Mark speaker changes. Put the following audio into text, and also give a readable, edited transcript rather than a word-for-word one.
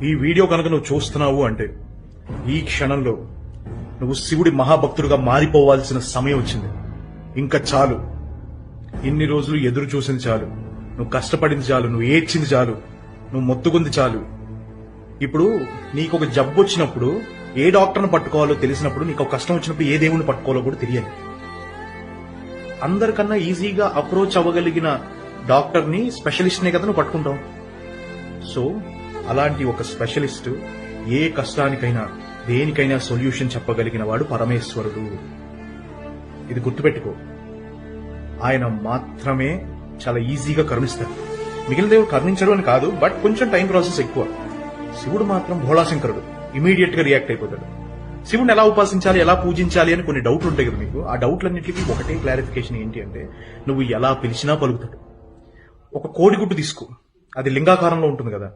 Speaker 1: ఈ వీడియో కనుక నువ్వు చూస్తున్నావు అంటే ఈ క్షణంలో నువ్వు శివుడి మహాభక్తుడుగా మారిపోవాల్సిన సమయం వచ్చింది. ఇంకా చాలు. ఇన్ని రోజులు ఎదురు చూసింది చాలు, నువ్వు కష్టపడింది చాలు, నువ్వు ఏడ్చింది చాలు, నువ్వు మొత్తుకుంది చాలు. ఇప్పుడు నీకు ఒక జబ్బు వచ్చినప్పుడు ఏ డాక్టర్ని పట్టుకోవాలో తెలిసినప్పుడు, నీకు ఒక కష్టం వచ్చినప్పుడు ఏ దేవుణ్ణి పట్టుకోవాలో కూడా తెలియాలి. అందరికన్నా ఈజీగా అప్రోచ్ అవ్వగలిగిన డాక్టర్ని, స్పెషలిస్ట్నే కదా నువ్వు పట్టుకుంటావు. సో అలాంటి ఒక స్పెషలిస్ట్ ఏ కష్టానికైనా దేనికైనా సొల్యూషన్ చెప్పగలిగిన వాడు పరమేశ్వరుడు. ఇది గుర్తుపెట్టుకో. ఆయన మాత్రమే చాలా ఈజీగా కరుణిస్తారు. మిగిలిన దేవుడు కరుణించడు అని కాదు, బట్ కొంచెం టైం ప్రాసెస్ ఎక్కువ. శివుడు మాత్రం భోళాశంకరుడు, ఇమీడియట్ గా రియాక్ట్ అయిపోతాడు. శివుడిని ఎలా ఉపాసించాలి, ఎలా పూజించాలి అని కొన్ని డౌట్లు ఉంటాయి కదా మీకు. ఆ డౌట్లన్నింటికి ఒకటే క్లారిఫికేషన్ ఏంటి అంటే, నువ్వు ఎలా పిలిచినా పలుకుతాడు. ఒక కోడిగుడ్డు తీసుకో, అది లింగాకారంలో ఉంటుంది కదా,